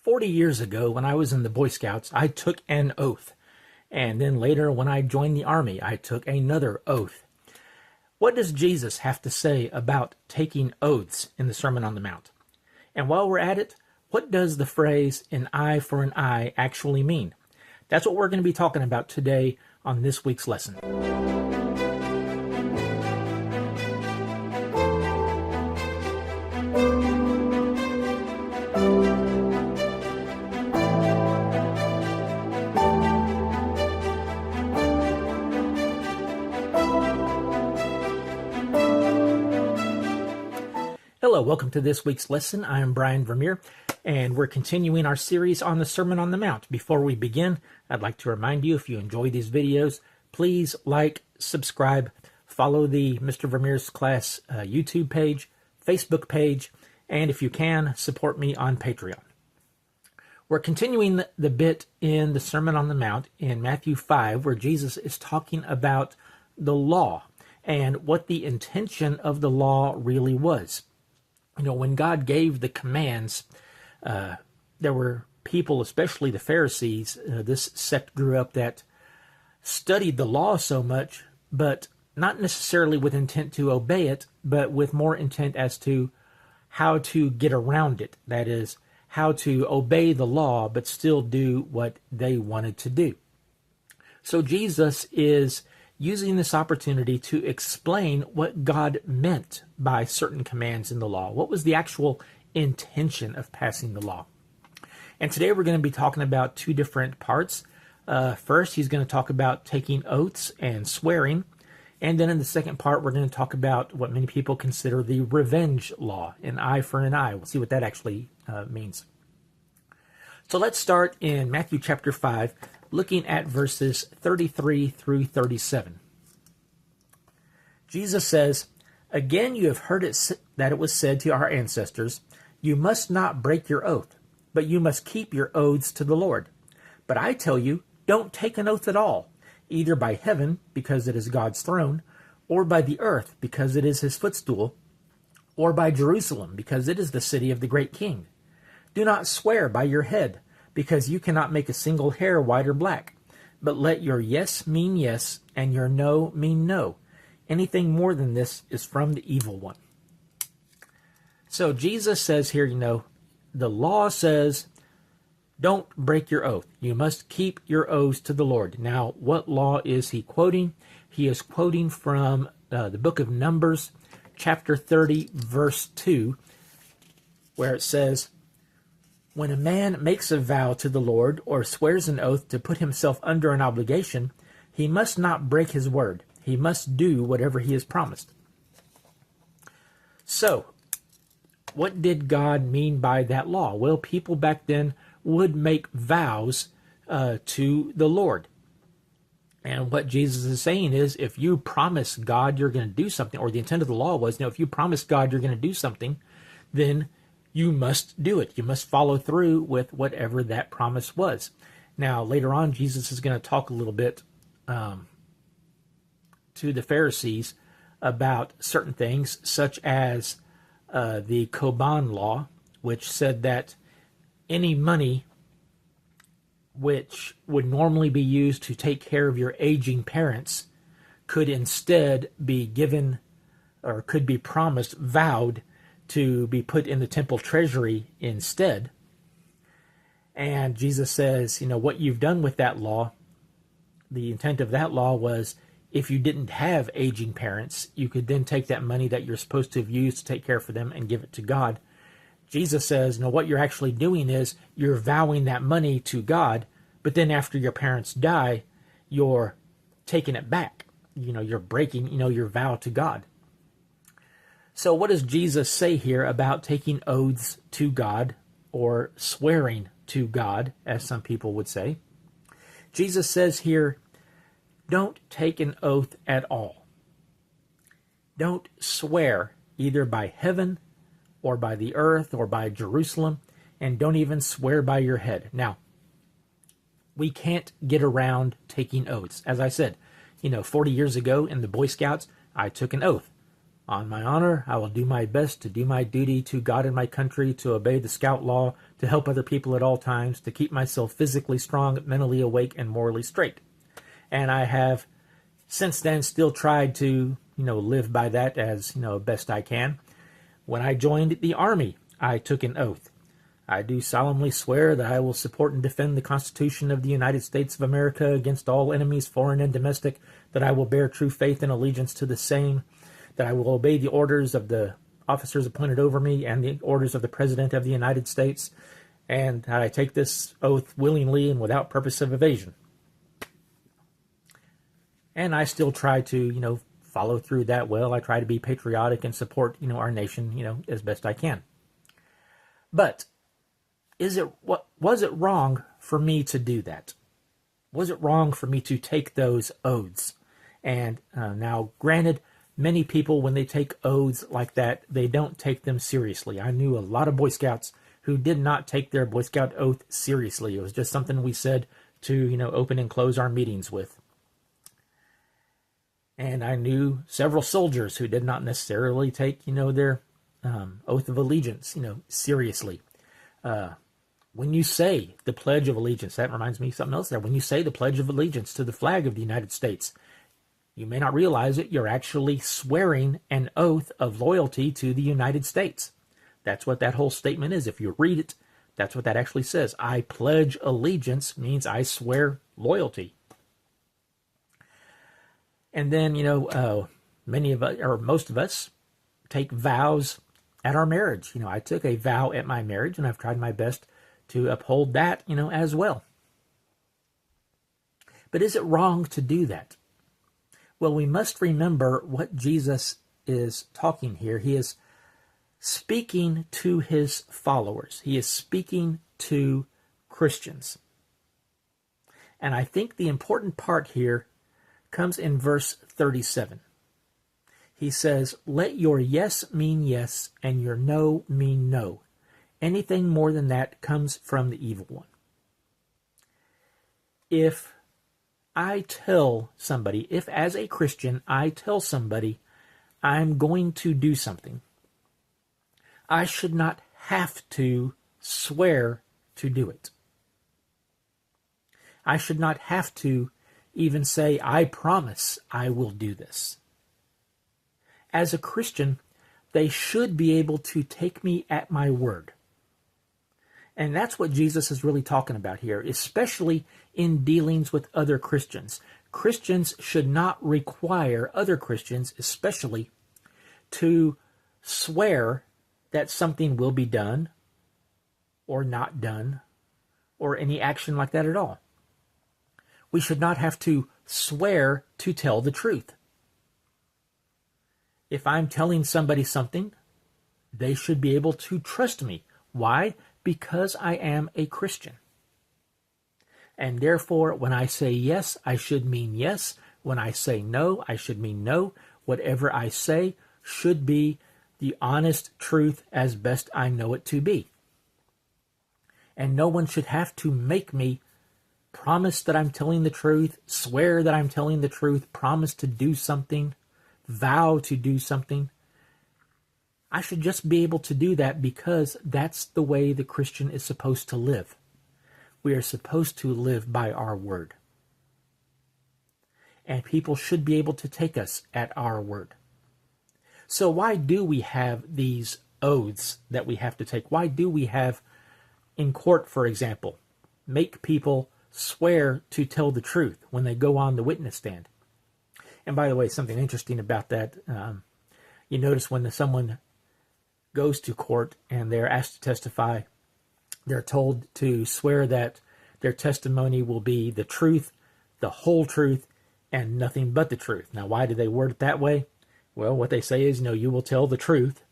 40 years ago, when I was in the Boy Scouts, I took an oath. And then later, when I joined the Army, I took another oath. What does Jesus have to say about taking oaths in the Sermon on the Mount? And while we're at it, what does the phrase "an eye for an eye" actually mean? That's what we're going to be talking about today on this week's lesson. Hello, welcome to this week's lesson. I am Brian Vermeer, and we're continuing our series on the Sermon on the Mount. Before we begin, I'd like to remind you, if you enjoy these videos, please like, subscribe, follow the Mr. Vermeer's Class YouTube page, Facebook page, and if you can, support me on Patreon. We're continuing the bit in the Sermon on the Mount in Matthew 5, where Jesus is talking about the law and what the intention of the law really was. You know, when God gave the commands, there were people, especially the Pharisees, this sect grew up that studied the law so much, but not necessarily with intent to obey it, but with more intent as to how to get around it. That is, how to obey the law, but still do what they wanted to do. So Jesus is using this opportunity to explain what God meant by certain commands in the law. What was the actual intention of passing the law? And today we're going to be talking about two different parts. First, he's going to talk about taking oaths and swearing. And then in the second part, we're going to talk about what many people consider the revenge law, an eye for an eye. We'll see what that actually means. So let's start in Matthew chapter 5, looking at verses 33 through 37. Jesus says, "Again you have heard that it was said to our ancestors, 'You must not break your oath, but you must keep your oaths to the Lord.' But I tell you, don't take an oath at all, either by heaven, because it is God's throne, or by the earth, because it is his footstool, or by Jerusalem, because it is the city of the great king. Do not swear by your head, because you cannot make a single hair white or black. But let your yes mean yes, and your no mean no. Anything more than this is from the evil one." So Jesus says here, the law says, don't break your oath. You must keep your oaths to the Lord. Now, what law is he quoting? He is quoting from the book of Numbers, chapter 30, verse 2, where it says, "When a man makes a vow to the Lord or swears an oath to put himself under an obligation, he must not break his word. He must do whatever he has promised." So, what did God mean by that law? Well, people back then would make vows to the Lord. And what Jesus is saying is, if you promise God you're going to do something, or the intent of the law was, if you promise God you're going to do something, then you must do it. You must follow through with whatever that promise was. Now, later on, Jesus is going to talk a little bit to the Pharisees about certain things, such as the Koban law, which said that any money which would normally be used to take care of your aging parents could instead be given, or could be promised, vowed, to be put in the temple treasury instead. And Jesus says, what you've done with that law, the intent of that law was, if you didn't have aging parents, you could then take that money that you're supposed to have used to take care for them and give it to God. Jesus says, what you're actually doing is you're vowing that money to God, but then after your parents die, you're taking it back. You're breaking, your vow to God. So what does Jesus say here about taking oaths to God, or swearing to God, as some people would say? Jesus says here, don't take an oath at all. Don't swear either by heaven, or by the earth, or by Jerusalem, and don't even swear by your head. Now, we can't get around taking oaths. As I said, 40 years ago in the Boy Scouts, I took an oath. On my honor, I will do my best to do my duty to God and my country, to obey the Scout law, to help other people at all times, to keep myself physically strong, mentally awake, and morally straight. And I have since then still tried to, live by that as, best I can. When I joined the Army, I took an oath. I do solemnly swear that I will support and defend the Constitution of the United States of America against all enemies, foreign and domestic, that I will bear true faith and allegiance to the same, that I will obey the orders of the officers appointed over me and the orders of the President of the United States, and I take this oath willingly and without purpose of evasion. And I still try to, follow through that well. I try to be patriotic and support, our nation, as best I can. But was it wrong for me to do that? Was it wrong for me to take those oaths? And now, granted, many people, when they take oaths like that, they don't take them seriously. I knew a lot of Boy Scouts who did not take their Boy Scout oath seriously. It was just something we said to, open and close our meetings with. And I knew several soldiers who did not necessarily take, their oath of allegiance, seriously. When you say the Pledge of Allegiance, that reminds me of something else there. When you say the Pledge of Allegiance to the flag of the United States, you may not realize it, you're actually swearing an oath of loyalty to the United States. That's what that whole statement is. If you read it, that's what that actually says. I pledge allegiance means I swear loyalty. And then, many of us, or most of us, take vows at our marriage. I took a vow at my marriage, and I've tried my best to uphold that, as well. But is it wrong to do that? Well, we must remember what Jesus is talking here. He is speaking to his followers. He is speaking to Christians. And I think the important part here comes in verse 37. He says, "Let your yes mean yes, and your no mean no. Anything more than that comes from the evil one." If I tell somebody, if as a Christian I tell somebody I'm going to do something, I should not have to swear to do it. I should not have to even say, I promise I will do this. As a Christian, they should be able to take me at my word. And that's what Jesus is really talking about here, especially in dealings with other Christians. Christians should not require other Christians, especially, to swear that something will be done or not done or any action like that at all. We should not have to swear to tell the truth. If I'm telling somebody something, they should be able to trust me. Why? Because I am a Christian. And therefore, when I say yes, I should mean yes. When I say no, I should mean no. Whatever I say should be the honest truth as best I know it to be. And no one should have to make me promise that I'm telling the truth, swear that I'm telling the truth, promise to do something, vow to do something. I should just be able to do that because that's the way the Christian is supposed to live. We are supposed to live by our word. And people should be able to take us at our word. So why do we have these oaths that we have to take? Why do we have, in court, for example, make people swear to tell the truth when they go on the witness stand? And by the way, something interesting about that, you notice when someone goes to court and they're asked to testify, they're told to swear that their testimony will be the truth, the whole truth, and nothing but the truth. Now, why do they word it that way? Well, what they say is, you will tell the truth.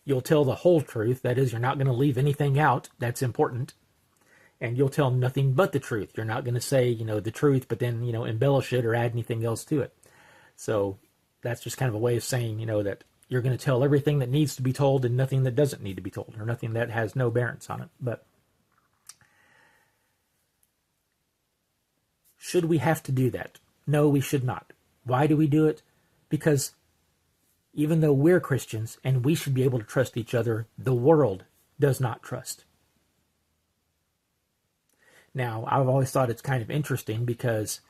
You'll tell the whole truth. That is, you're not going to leave anything out. That's important. And you'll tell nothing but the truth. You're not going to say, the truth, but then, embellish it or add anything else to it. So that's just kind of a way of saying, that you're going to tell everything that needs to be told and nothing that doesn't need to be told, or nothing that has no bearance on it. But should we have to do that? No, we should not. Why do we do it? Because Even though we're Christians and we should be able to trust each other, the world does not trust. Now, I've always thought it's kind of interesting because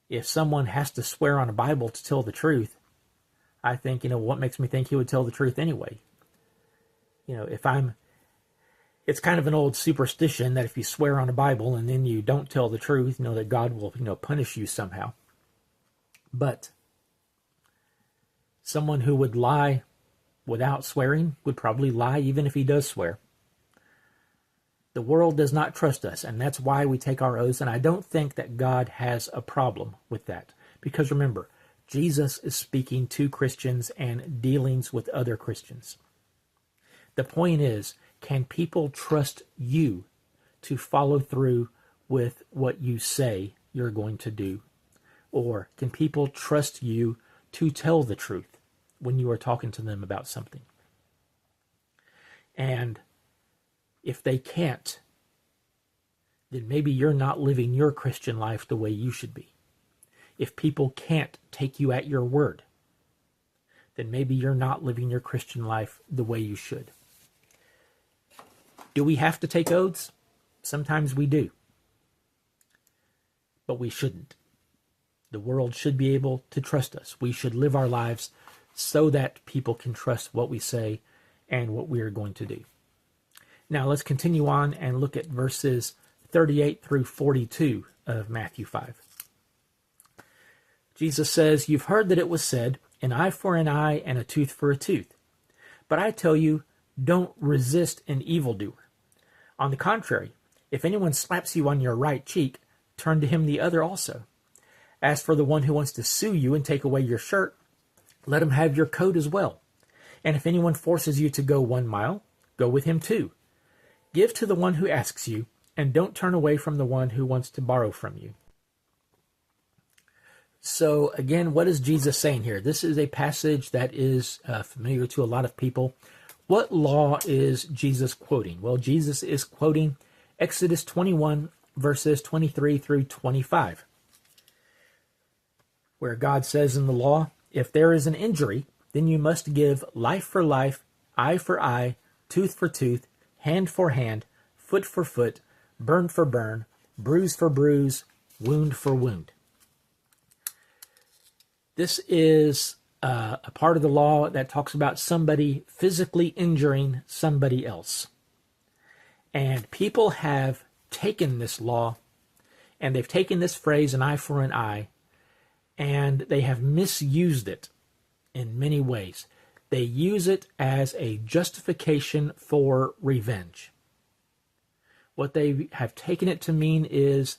if someone has to swear on a Bible to tell the truth, I think, what makes me think he would tell the truth anyway? It's kind of an old superstition that if you swear on a Bible and then you don't tell the truth, that God will, punish you somehow. But someone who would lie without swearing would probably lie even if he does swear. The world does not trust us, and that's why we take our oaths, and I don't think that God has a problem with that. Because remember, Jesus is speaking to Christians and dealings with other Christians. The point is, can people trust you to follow through with what you say you're going to do? Or can people trust you to tell the truth when you are talking to them about something? And if they can't, then maybe you're not living your Christian life the way you should be. If people can't take you at your word, then maybe you're not living your Christian life the way you should. Do we have to take oaths? Sometimes we do. But we shouldn't. The world should be able to trust us. We should live our lives so that people can trust what we say and what we are going to do. Now let's continue on and look at verses 38 through 42 of Matthew 5. Jesus says, "You've heard that it was said, an eye for an eye and a tooth for a tooth. But I tell you, don't resist an evildoer. On the contrary, if anyone slaps you on your right cheek, turn to him the other also. As for the one who wants to sue you and take away your shirt, let him have your coat as well. And if anyone forces you to go 1 mile, go with him 2. Give to the one who asks you, and don't turn away from the one who wants to borrow from you." So again, what is Jesus saying here? This is a passage that is familiar to a lot of people. What law is Jesus quoting? Well, Jesus is quoting Exodus 21, verses 23 through 25, where God says in the law, "If there is an injury, then you must give life for life, eye for eye, tooth for tooth, hand for hand, foot for foot, burn for burn, bruise for bruise, wound for wound." This is a part of the law that talks about somebody physically injuring somebody else. And people have taken this law, and they've taken this phrase, an eye for an eye, and they have misused it in many ways. They use it as a justification for revenge. What they have taken it to mean is,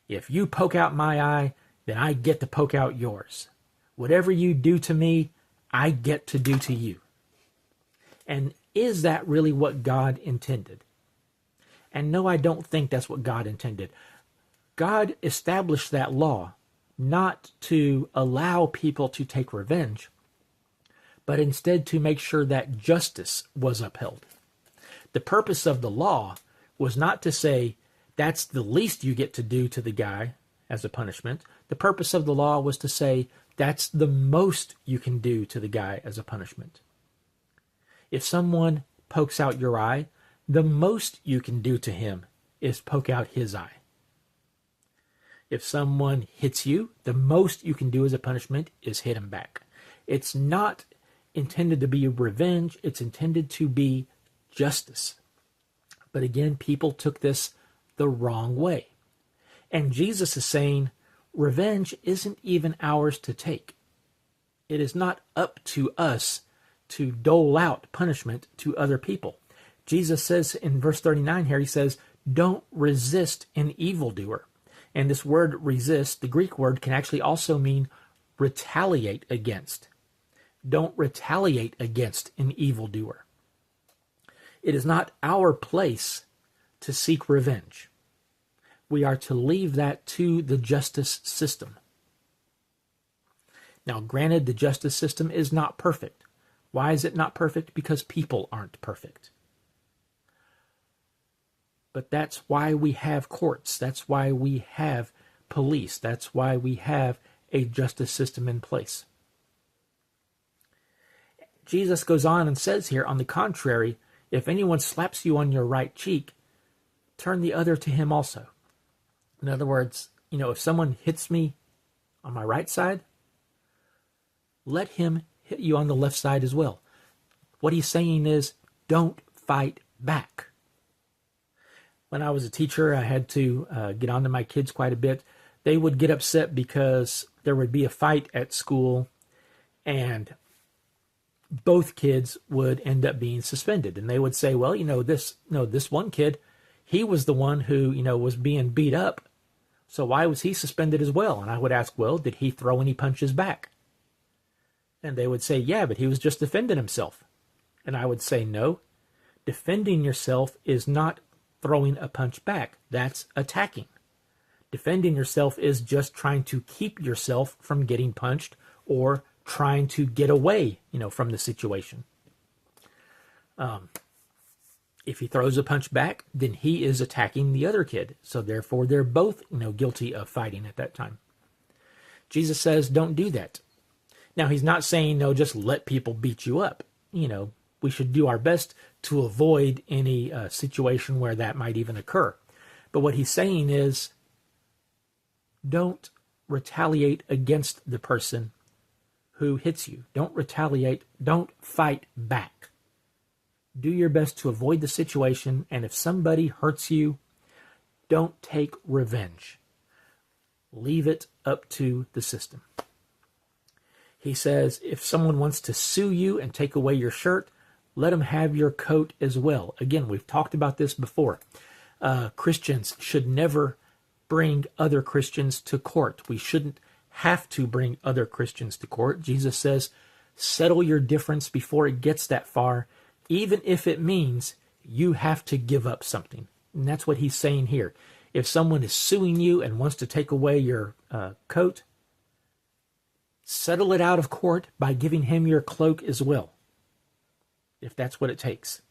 if you poke out my eye, then I get to poke out yours. Whatever you do to me, I get to do to you. And is that really what God intended? And no, I don't think that's what God intended. God established that law not to allow people to take revenge, but instead to make sure that justice was upheld. The purpose of the law was not to say that's the least you get to do to the guy as a punishment. The purpose of the law was to say that's the most you can do to the guy as a punishment. If someone pokes out your eye, the most you can do to him is poke out his eye. If someone hits you, the most you can do as a punishment is hit him back. It's not intended to be revenge. It's intended to be justice. But again, people took this the wrong way. And Jesus is saying, revenge isn't even ours to take. It is not up to us to dole out punishment to other people. Jesus says in verse 39 here, he says, don't resist an evildoer. And this word resist, the Greek word, can actually also mean retaliate against. Don't retaliate against an evildoer. It is not our place to seek revenge. We are to leave that to the justice system. Now, granted, the justice system is not perfect. Why is it not perfect? Because people aren't perfect. But that's why we have courts. That's why we have police. That's why we have a justice system in place. Jesus goes on and says here, on the contrary, if anyone slaps you on your right cheek, turn the other to him also. In other words, if someone hits me on my right side, let him hit you on the left side as well. What he's saying is, don't fight back. When I was a teacher, I had to get onto my kids quite a bit. They would get upset because there would be a fight at school and both kids would end up being suspended. And they would say, well, this one kid, he was the one who, was being beat up. So why was he suspended as well? And I would ask, well, did he throw any punches back? And they would say, yeah, but he was just defending himself. And I would say, no, defending yourself is not throwing a punch back. That's attacking. Defending yourself is just trying to keep yourself from getting punched or trying to get away, from the situation. If he throws a punch back, then he is attacking the other kid. So therefore, they're both, guilty of fighting at that time. Jesus says, don't do that. Now, he's not saying, no, just let people beat you up. We should do our best to avoid any situation where that might even occur. But what he's saying is, don't retaliate against the person who hits you. Don't retaliate. Don't fight back. Do your best to avoid the situation, and if somebody hurts you, don't take revenge. Leave it up to the system. He says, if someone wants to sue you and take away your shirt, let them have your coat as well. Again, we've talked about this before. Christians should never bring other Christians to court. We shouldn't have to bring other Christians to court. Jesus says, settle your difference before it gets that far, even if it means you have to give up something. And that's what he's saying here. If someone is suing you and wants to take away your coat, settle it out of court by giving him your cloak as well, if that's what it takes.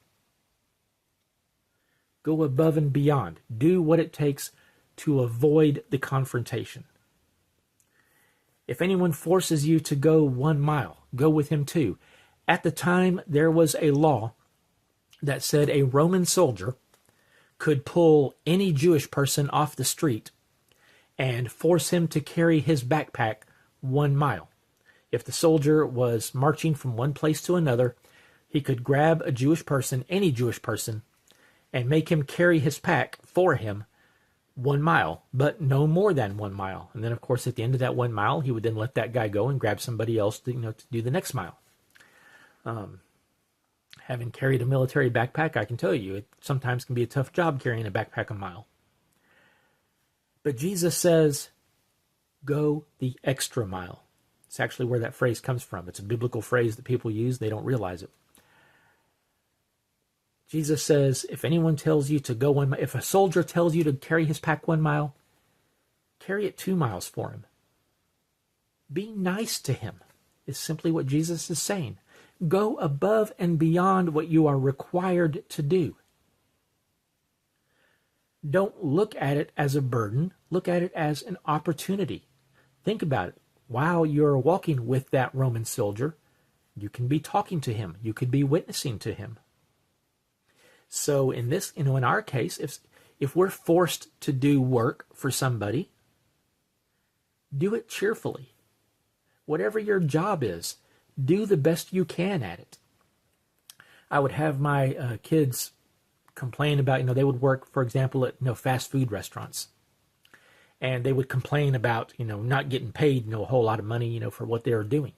Go above and beyond. Do what it takes to avoid the confrontation. If anyone forces you to go 1 mile, go with him too. At the time, there was a law that said a Roman soldier could pull any Jewish person off the street and force him to carry his backpack 1 mile. If the soldier was marching from one place to another, he could grab a Jewish person, any Jewish person, and make him carry his pack for him 1 mile, but no more than 1 mile. And then, of course, at the end of that 1 mile, he would then let that guy go and grab somebody else to, to do the next mile. Having carried a military backpack, I can tell you, it sometimes can be a tough job carrying a backpack 1 mile. But Jesus says, go the extra mile. It's actually where that phrase comes from. It's a biblical phrase that people use. They don't realize it. Jesus says, if anyone tells you to go 1 mile, if a soldier tells you to carry his pack 1 mile, carry it 2 miles for him. Be nice to him, is simply what Jesus is saying. Go above and beyond what you are required to do. Don't look at it as a burden. Look at it as an opportunity. Think about it. While you're walking with that Roman soldier, you can be talking to him. You could be witnessing to him. So in this, in our case, if we're forced to do work for somebody, do it cheerfully. Whatever your job is, do the best you can at it. I would have my kids complain about, they would work, for example, at fast food restaurants. And they would complain about, not getting paid, a whole lot of money, for what they were doing.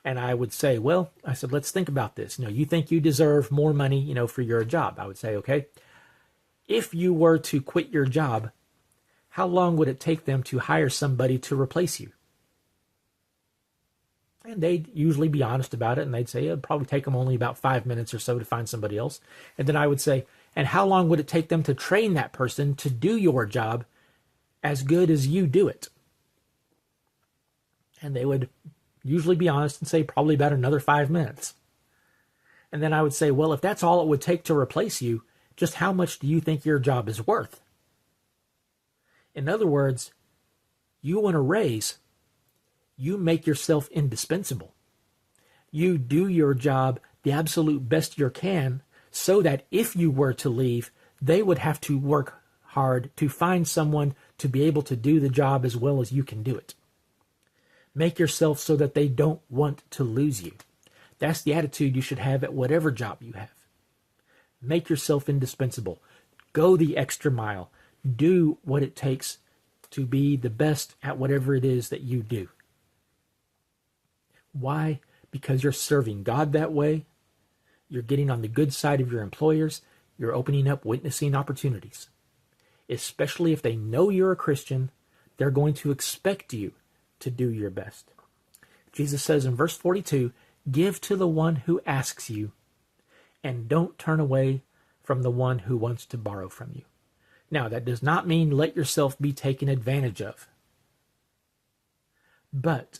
And I would say, let's think about this. You think you deserve more money, for your job. I would say, okay, if you were to quit your job, how long would it take them to hire somebody to replace you? And they'd usually be honest about it, and they'd say it'd probably take them only about 5 minutes or so to find somebody else. And then I would say, and how long would it take them to train that person to do your job as good as you do it? And they would usually be honest and say probably about another 5 minutes. And then I would say, well, if that's all it would take to replace you, just how much do you think your job is worth? In other words, you want a raise, you make yourself indispensable. You do your job the absolute best you can, so that if you were to leave, they would have to work hard to find someone to be able to do the job as well as you can do it. Make yourself so that they don't want to lose you. That's the attitude you should have at whatever job you have. Make yourself indispensable. Go the extra mile. Do what it takes to be the best at whatever it is that you do. Why? Because you're serving God that way. You're getting on the good side of your employers. You're opening up witnessing opportunities. Especially if they know you're a Christian, they're going to expect you to do your best. Jesus says in verse 42, "Give to the one who asks you, and don't turn away from the one who wants to borrow from you." Now, that does not mean let yourself be taken advantage of. But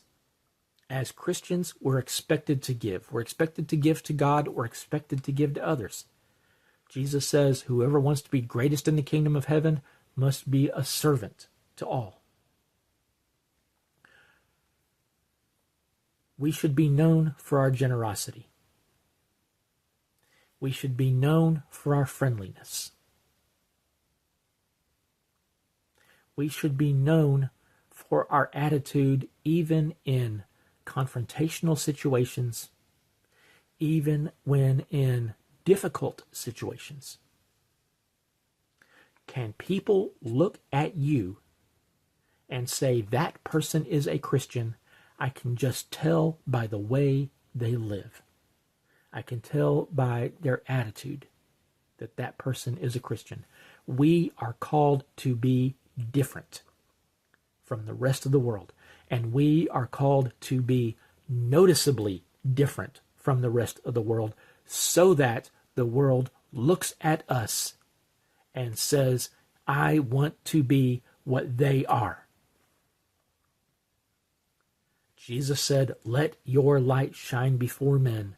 as Christians, we're expected to give. We're expected to give to God. We're expected to give to others. Jesus says, whoever wants to be greatest in the kingdom of heaven must be a servant to all. We should be known for our generosity. We should be known for our friendliness. We should be known for our attitude even in confrontational situations, even when in difficult situations. Can people look at you and say that person is a Christian? I can just tell by the way they live. I can tell by their attitude that that person is a Christian. We are called to be different from the rest of the world, and we are called to be noticeably different from the rest of the world, so that the world looks at us and says, I want to be what they are. Jesus said, let your light shine before men,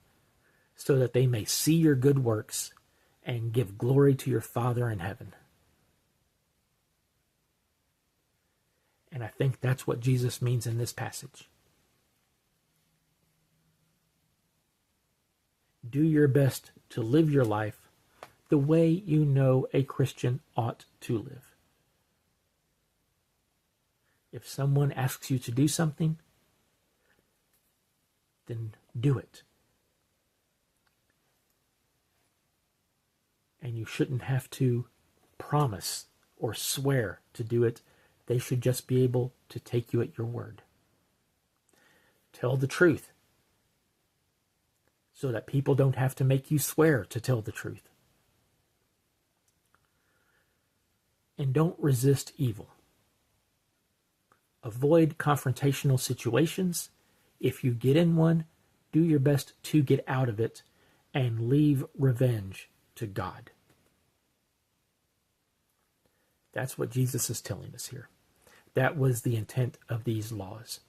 so that they may see your good works and give glory to your Father in heaven. And I think that's what Jesus means in this passage. Do your best to live your life the way you know a Christian ought to live. If someone asks you to do something, then do it. And you shouldn't have to promise or swear to do it. They should just be able to take you at your word. Tell the truth, so that people don't have to make you swear to tell the truth. And don't resist evil. Avoid confrontational situations. If you get in one, do your best to get out of it and leave revenge to God. That's what Jesus is telling us here. That was the intent of these laws.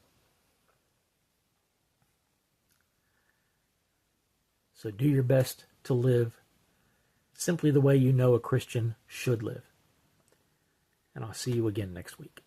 So do your best to live simply the way you know a Christian should live. And I'll see you again next week.